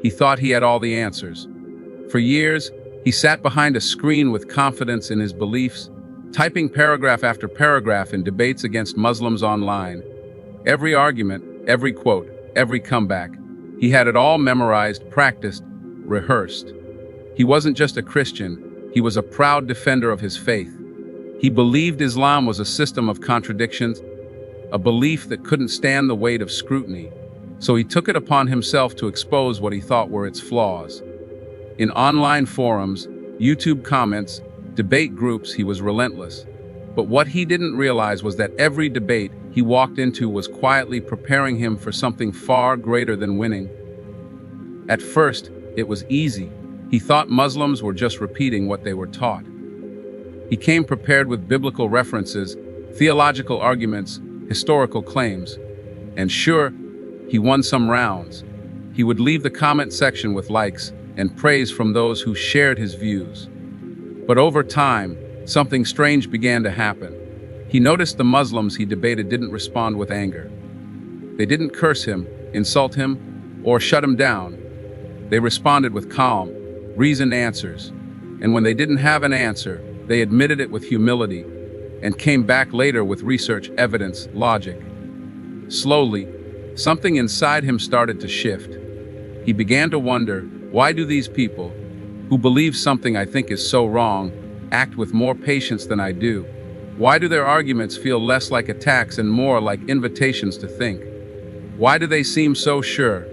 He thought he had all the answers. For years, he sat behind a screen with confidence in his beliefs, typing paragraph after paragraph in debates against Muslims online. Every argument, every quote, every comeback, he had it all memorized, practiced, rehearsed. He wasn't just a Christian, he was a proud defender of his faith. He believed Islam was a system of contradictions, a belief that couldn't stand the weight of scrutiny, so he took it upon himself to expose what he thought were its flaws. In online forums, YouTube comments, debate groups, he was relentless. But what he didn't realize was that every debate he walked into was quietly preparing him for something far greater than winning. At first, it was easy. He thought Muslims were just repeating what they were taught. He came prepared with biblical references, theological arguments, historical claims. And sure, he won some rounds. He would leave the comment section with likes and praise from those who shared his views. But over time, something strange began to happen. He noticed the Muslims he debated didn't respond with anger. They didn't curse him, insult him, or shut him down. They responded with calm, reasoned answers. And when they didn't have an answer, they admitted it with humility and came back later with research, evidence, logic. Slowly, something inside him started to shift. He began to wonder, why do these people, who believe something I think is so wrong, act with more patience than I do? Why do their arguments feel less like attacks and more like invitations to think? Why do they seem so sure,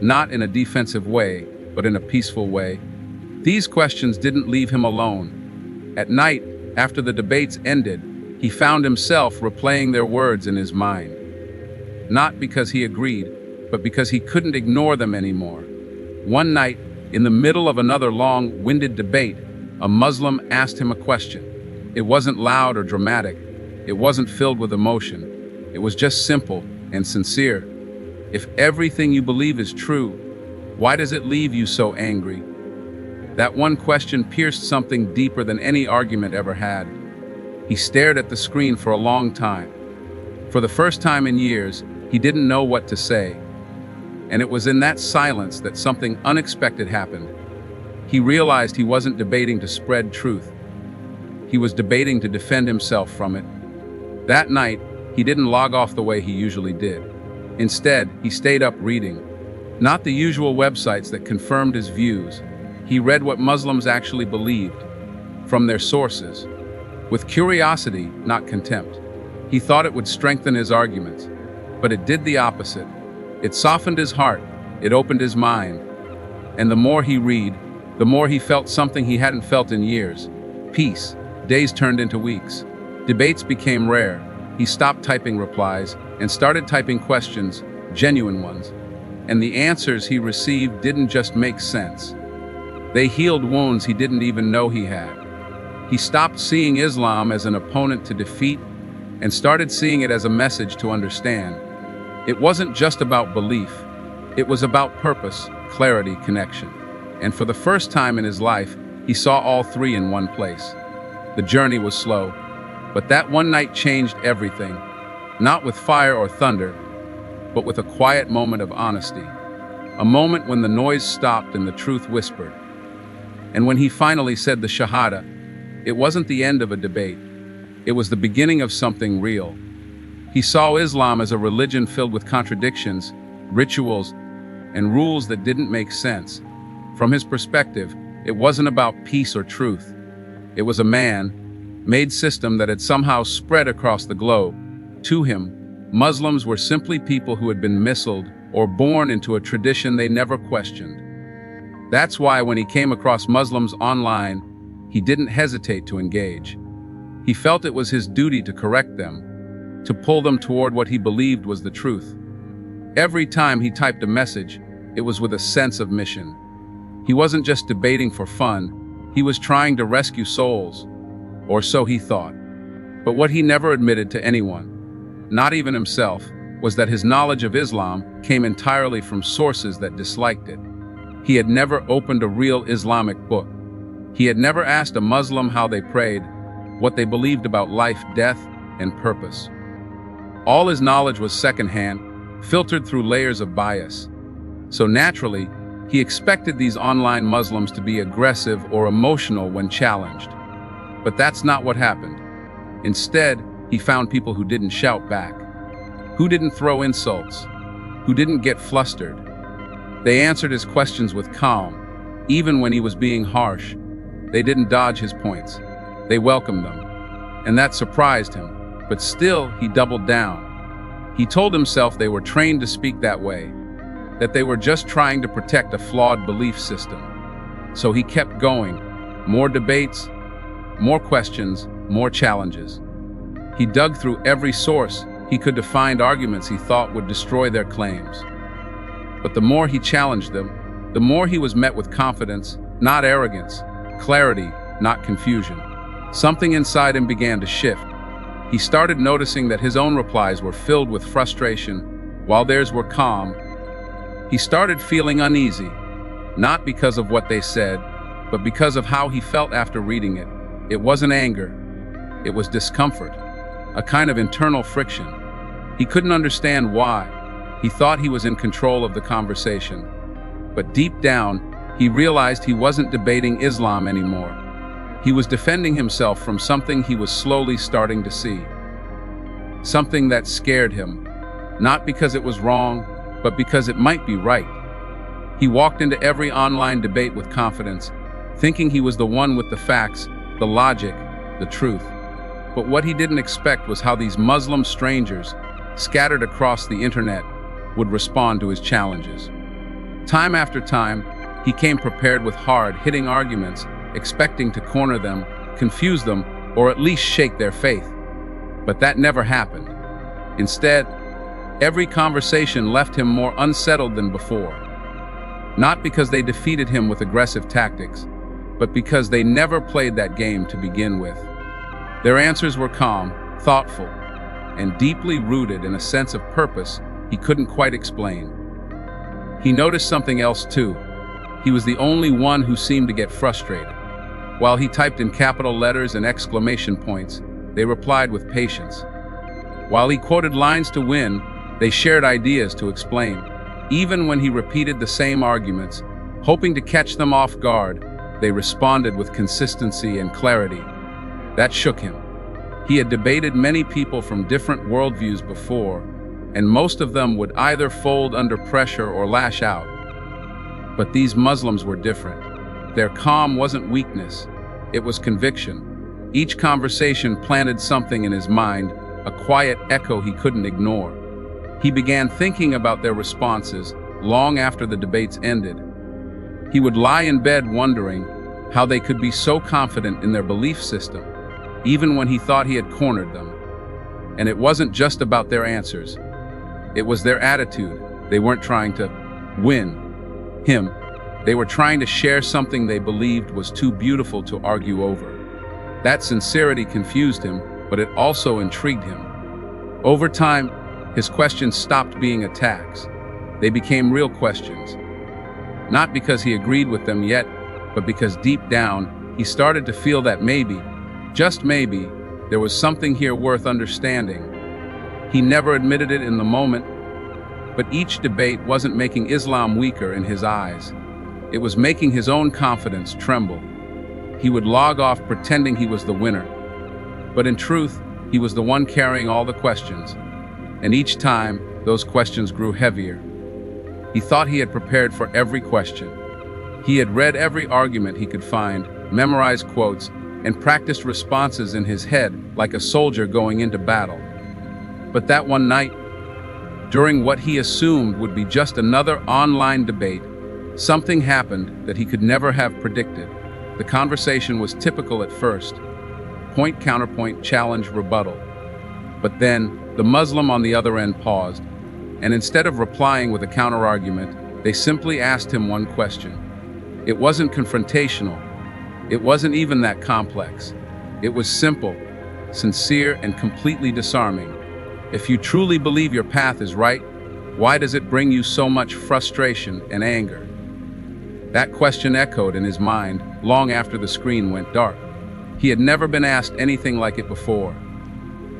not in a defensive way, but in a peaceful way? These questions didn't leave him alone. At night, after the debates ended, he found himself replaying their words in his mind. Not because he agreed, but because he couldn't ignore them anymore. One night, in the middle of another long-winded debate, a Muslim asked him a question. It wasn't loud or dramatic. It wasn't filled with emotion. It was just simple and sincere. If everything you believe is true, why does it leave you so angry? That one question pierced something deeper than any argument ever had. He stared at the screen for a long time. For the first time in years, he didn't know what to say. And it was in that silence that something unexpected happened. He realized he wasn't debating to spread truth. He was debating to defend himself from it. That night, he didn't log off the way he usually did. Instead, he stayed up reading. Not the usual websites that confirmed his views. He read what Muslims actually believed, from their sources, with curiosity, not contempt. He thought it would strengthen his arguments, but it did the opposite. It softened his heart, it opened his mind, and the more he read, the more he felt something he hadn't felt in years. Peace. Days turned into weeks. Debates became rare. He stopped typing replies and started typing questions, genuine ones. And the answers he received didn't just make sense. They healed wounds he didn't even know he had. He stopped seeing Islam as an opponent to defeat and started seeing it as a message to understand. It wasn't just about belief. It was about purpose, clarity, connection. And for the first time in his life, he saw all three in one place. The journey was slow, but that one night changed everything. Not with fire or thunder, but with a quiet moment of honesty. A moment when the noise stopped and the truth whispered. And when he finally said the Shahada, it wasn't the end of a debate. It was the beginning of something real. He saw Islam as a religion filled with contradictions, rituals, and rules that didn't make sense. From his perspective, it wasn't about peace or truth. It was a man-made system that had somehow spread across the globe. To him, Muslims were simply people who had been misled or born into a tradition they never questioned. That's why when he came across Muslims online, he didn't hesitate to engage. He felt it was his duty to correct them, to pull them toward what he believed was the truth. Every time he typed a message, it was with a sense of mission. He wasn't just debating for fun, he was trying to rescue souls, or so he thought. But what he never admitted to anyone, not even himself, was that his knowledge of Islam came entirely from sources that disliked it. He had never opened a real Islamic book. He had never asked a Muslim how they prayed, what they believed about life, death, and purpose. All his knowledge was secondhand, filtered through layers of bias. So naturally, He expected these online Muslims to be aggressive or emotional when challenged. But that's not what happened. Instead, he found people who didn't shout back, who didn't throw insults, who didn't get flustered. They answered his questions with calm, even when he was being harsh. They didn't dodge his points. They welcomed them. And that surprised him, but still he doubled down. He told himself they were trained to speak that way, that they were just trying to protect a flawed belief system. So he kept going. More debates, more questions, more challenges. He dug through every source he could to find arguments he thought would destroy their claims. But the more he challenged them, the more he was met with confidence, not arrogance, clarity, not confusion. Something inside him began to shift. He started noticing that his own replies were filled with frustration, while theirs were calm. He started feeling uneasy, not because of what they said, but because of how he felt after reading it. It wasn't anger, it was discomfort, a kind of internal friction. He couldn't understand why. He thought he was in control of the conversation. But deep down, he realized he wasn't debating Islam anymore. He was defending himself from something he was slowly starting to see. Something that scared him, not because it was wrong, but because it might be right. He walked into every online debate with confidence, thinking he was the one with the facts, the logic, the truth. But what he didn't expect was how these Muslim strangers, scattered across the internet, would respond to his challenges. Time after time, he came prepared with hard-hitting arguments, expecting to corner them, confuse them, or at least shake their faith. But that never happened. Instead, every conversation left him more unsettled than before. Not because they defeated him with aggressive tactics, but because they never played that game to begin with. Their answers were calm, thoughtful, and deeply rooted in a sense of purpose he couldn't quite explain. He noticed something else too. He was the only one who seemed to get frustrated. While he typed in capital letters and exclamation points, they replied with patience. While he quoted lines to win, they shared ideas to explain. Even when he repeated the same arguments, hoping to catch them off guard, they responded with consistency and clarity. That shook him. He had debated many people from different worldviews before, and most of them would either fold under pressure or lash out. But these Muslims were different. Their calm wasn't weakness, it was conviction. Each conversation planted something in his mind, a quiet echo he couldn't ignore. He began thinking about their responses long after the debates ended. He would lie in bed wondering how they could be so confident in their belief system, even when he thought he had cornered them. And it wasn't just about their answers. It was their attitude. They weren't trying to win him. They were trying to share something they believed was too beautiful to argue over. That sincerity confused him, but it also intrigued him. Over time, his questions stopped being attacks. They became real questions. Not because he agreed with them yet, but because deep down, he started to feel that maybe, just maybe, there was something here worth understanding. He never admitted it in the moment, but each debate wasn't making Islam weaker in his eyes. It was making his own confidence tremble. He would log off pretending he was the winner. But in truth, he was the one carrying all the questions. And each time, those questions grew heavier. He thought he had prepared for every question. He had read every argument he could find, memorized quotes, and practiced responses in his head like a soldier going into battle. But that one night, during what he assumed would be just another online debate, something happened that he could never have predicted. The conversation was typical at first. Point, counterpoint, challenge, rebuttal. But then, the Muslim on the other end paused, and instead of replying with a counterargument, they simply asked him one question. It wasn't confrontational. It wasn't even that complex. It was simple, sincere, and completely disarming. If you truly believe your path is right, why does it bring you so much frustration and anger? That question echoed in his mind long after the screen went dark. He had never been asked anything like it before.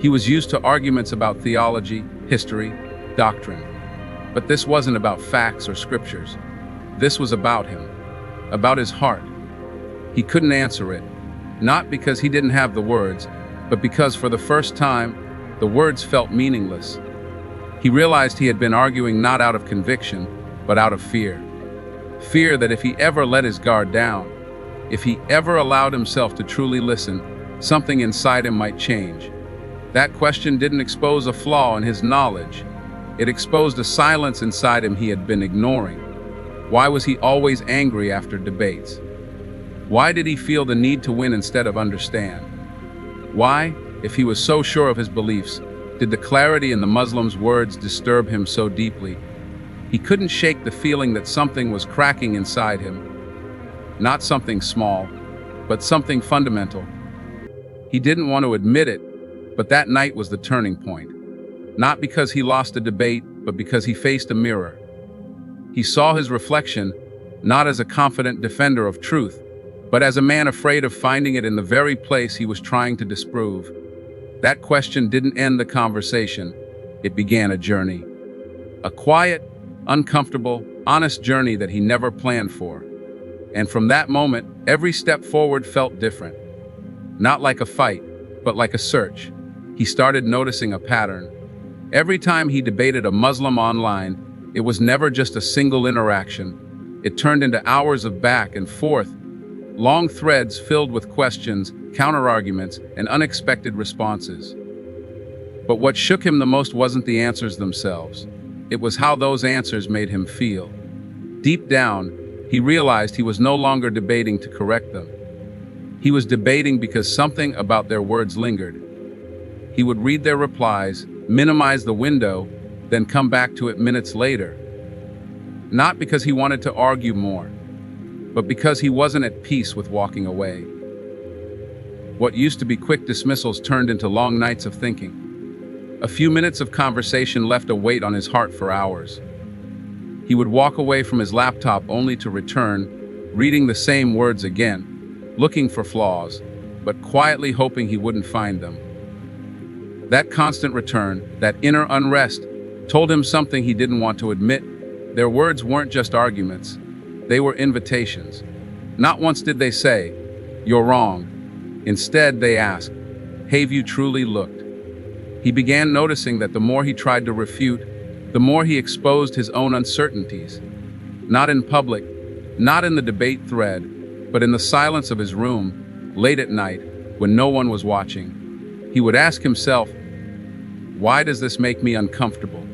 He was used to arguments about theology, history, doctrine. But this wasn't about facts or scriptures. This was about him, about his heart. He couldn't answer it, not because he didn't have the words, but because for the first time, the words felt meaningless. He realized he had been arguing not out of conviction, but out of fear. Fear that if he ever let his guard down, if he ever allowed himself to truly listen, something inside him might change. That question didn't expose a flaw in his knowledge. It exposed a silence inside him he had been ignoring. Why was he always angry after debates? Why did he feel the need to win instead of understand? Why, if he was so sure of his beliefs, did the clarity in the Muslim's words disturb him so deeply? He couldn't shake the feeling that something was cracking inside him. Not something small, but something fundamental. He didn't want to admit it, but that night was the turning point. Not because he lost a debate, but because he faced a mirror. He saw his reflection, not as a confident defender of truth, but as a man afraid of finding it in the very place he was trying to disprove. That question didn't end the conversation. It began a journey. A quiet, uncomfortable, honest journey that he never planned for. And from that moment, every step forward felt different. Not like a fight, but like a search. He started noticing a pattern. Every time he debated a Muslim online, it was never just a single interaction. It turned into hours of back and forth, long threads filled with questions, counterarguments, and unexpected responses. But what shook him the most wasn't the answers themselves. It was how those answers made him feel. Deep down, he realized he was no longer debating to correct them. He was debating because something about their words lingered. He would read their replies, minimize the window, then come back to it minutes later. Not because he wanted to argue more, but because he wasn't at peace with walking away. What used to be quick dismissals turned into long nights of thinking. A few minutes of conversation left a weight on his heart for hours. He would walk away from his laptop only to return, reading the same words again, looking for flaws, but quietly hoping he wouldn't find them. That constant return, that inner unrest, told him something he didn't want to admit. Their words weren't just arguments. They were invitations. Not once did they say, "You're wrong." Instead, they asked, "Have you truly looked?" He began noticing that the more he tried to refute, the more he exposed his own uncertainties. Not in public, not in the debate thread, but in the silence of his room, late at night, when no one was watching. He would ask himself, why does this make me uncomfortable?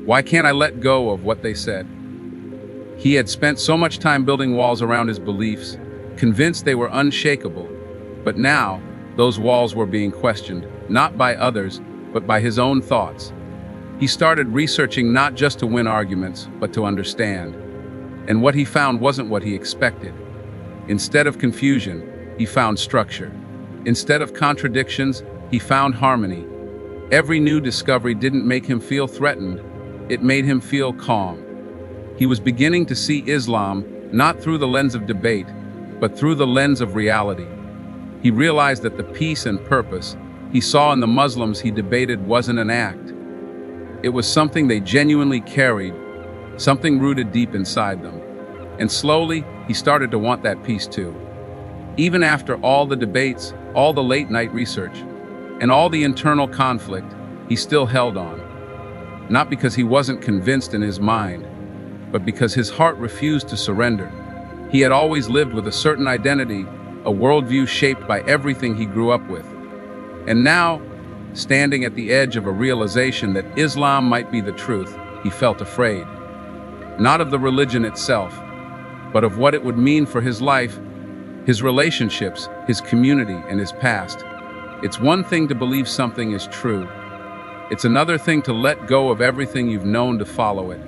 Why can't I let go of what they said? He had spent so much time building walls around his beliefs, convinced they were unshakable, but now those walls were being questioned, not by others, but by his own thoughts. He started researching not just to win arguments, but to understand. And what he found wasn't what he expected. Instead of confusion, he found structure. Instead of contradictions, he found harmony. Every new discovery didn't make him feel threatened, it made him feel calm. He was beginning to see Islam not through the lens of debate, but through the lens of reality. He realized that the peace and purpose he saw in the Muslims he debated wasn't an act. It was something they genuinely carried, something rooted deep inside them. And slowly, he started to want that peace too. Even after all the debates, all the late-night research, and all the internal conflict, he still held on. Not because he wasn't convinced in his mind, but because his heart refused to surrender. He had always lived with a certain identity, a worldview shaped by everything he grew up with. And now, standing at the edge of a realization that Islam might be the truth, he felt afraid. Not of the religion itself, but of what it would mean for his life, his relationships, his community, and his past. It's one thing to believe something is true. It's another thing to let go of everything you've known to follow it.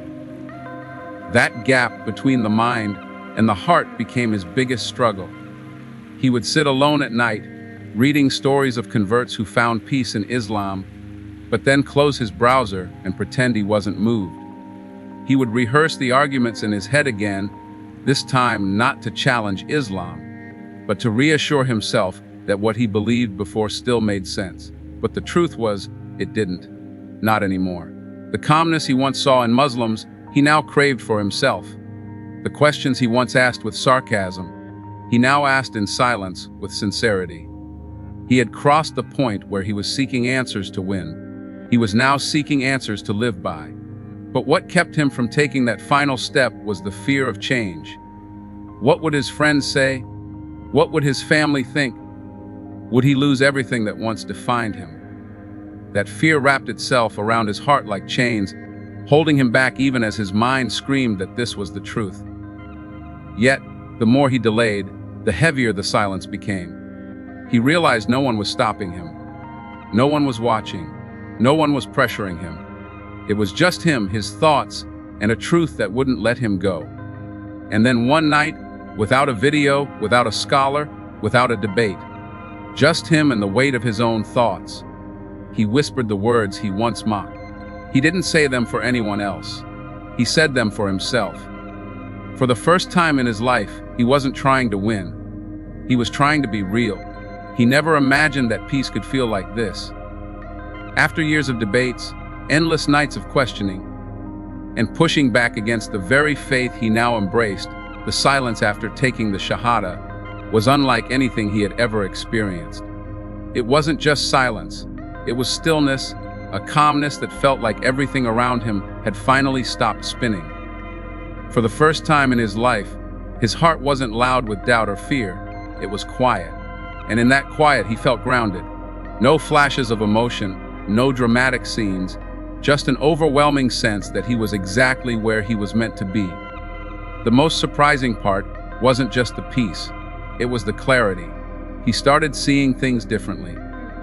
That gap between the mind and the heart became his biggest struggle. He would sit alone at night, reading stories of converts who found peace in Islam, but then close his browser and pretend he wasn't moved. He would rehearse the arguments in his head again, this time not to challenge Islam, but to reassure himself that what he believed before still made sense. But the truth was, it didn't. Not anymore. The calmness he once saw in Muslims, he now craved for himself. The questions he once asked with sarcasm, he now asked in silence with sincerity. He had crossed the point where he was seeking answers to win. He was now seeking answers to live by. But what kept him from taking that final step was the fear of change. What would his friends say? What would his family think? Would he lose everything that once defined him? That fear wrapped itself around his heart like chains, holding him back even as his mind screamed that this was the truth. Yet, the more he delayed, the heavier the silence became. He realized no one was stopping him. No one was watching. No one was pressuring him. It was just him, his thoughts, and a truth that wouldn't let him go. And then one night, without a video, without a scholar, without a debate, just him and the weight of his own thoughts, he whispered the words he once mocked. He didn't say them for anyone else. He said them for himself. For the first time in his life, he wasn't trying to win. He was trying to be real. He never imagined that peace could feel like this. After years of debates, endless nights of questioning, and pushing back against the very faith he now embraced, the silence after taking the Shahada was unlike anything he had ever experienced. It wasn't just silence. It was stillness, a calmness that felt like everything around him had finally stopped spinning. For the first time in his life, his heart wasn't loud with doubt or fear. It was quiet. And in that quiet, he felt grounded. No flashes of emotion, no dramatic scenes, just an overwhelming sense that he was exactly where he was meant to be. The most surprising part wasn't just the peace, it was the clarity. He started seeing things differently.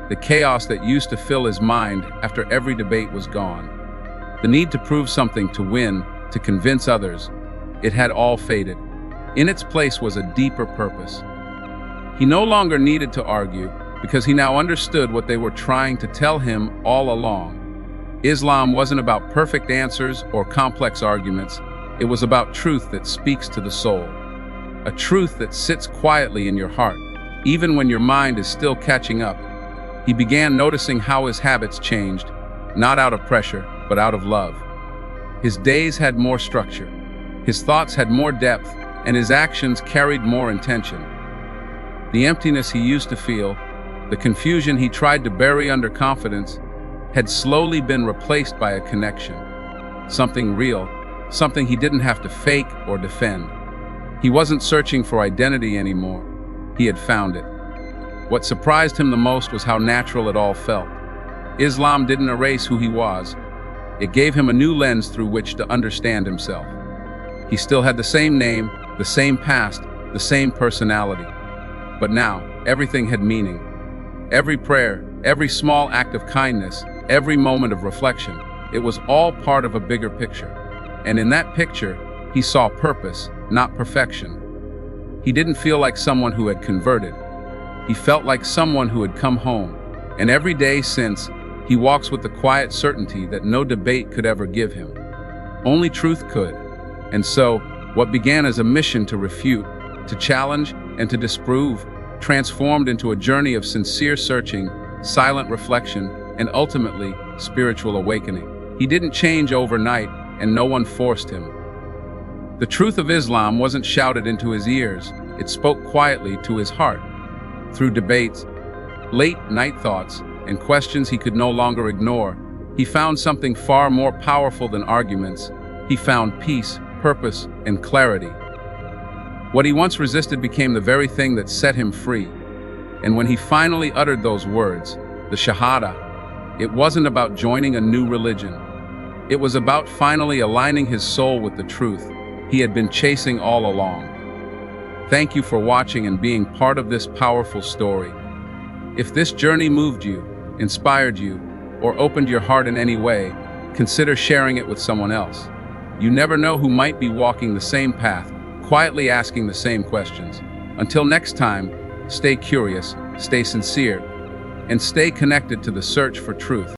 The chaos that used to fill his mind after every debate was gone. The need to prove something, to win, to convince others, it had all faded. In its place was a deeper purpose. He no longer needed to argue because he now understood what they were trying to tell him all along. Islam wasn't about perfect answers or complex arguments. It was about truth that speaks to the soul. A truth that sits quietly in your heart, even when your mind is still catching up. He began noticing how his habits changed, not out of pressure, but out of love. His days had more structure, his thoughts had more depth, and his actions carried more intention. The emptiness he used to feel, the confusion he tried to bury under confidence, had slowly been replaced by a connection. Something real, something he didn't have to fake or defend. He wasn't searching for identity anymore. He had found it. What surprised him the most was how natural it all felt. Islam didn't erase who he was. It gave him a new lens through which to understand himself. He still had the same name, the same past, the same personality. But now, everything had meaning. Every prayer, every small act of kindness, every moment of reflection, it was all part of a bigger picture. And in that picture, he saw purpose, not perfection. He didn't feel like someone who had converted. He felt like someone who had come home. And every day since, he walks with the quiet certainty that no debate could ever give him. Only truth could. And so, what began as a mission to refute, to challenge, and to disprove, transformed into a journey of sincere searching, silent reflection, and ultimately, spiritual awakening. He didn't change overnight, and no one forced him. The truth of Islam wasn't shouted into his ears, it spoke quietly to his heart. Through debates, late-night thoughts, and questions he could no longer ignore, he found something far more powerful than arguments. He found peace, purpose, and clarity. What he once resisted became the very thing that set him free. And when he finally uttered those words, the Shahada, it wasn't about joining a new religion. It was about finally aligning his soul with the truth he had been chasing all along. Thank you for watching and being part of this powerful story. If this journey moved you, inspired you, or opened your heart in any way, consider sharing it with someone else. You never know who might be walking the same path, quietly asking the same questions. Until next time, stay curious, stay sincere, and stay connected to the search for truth.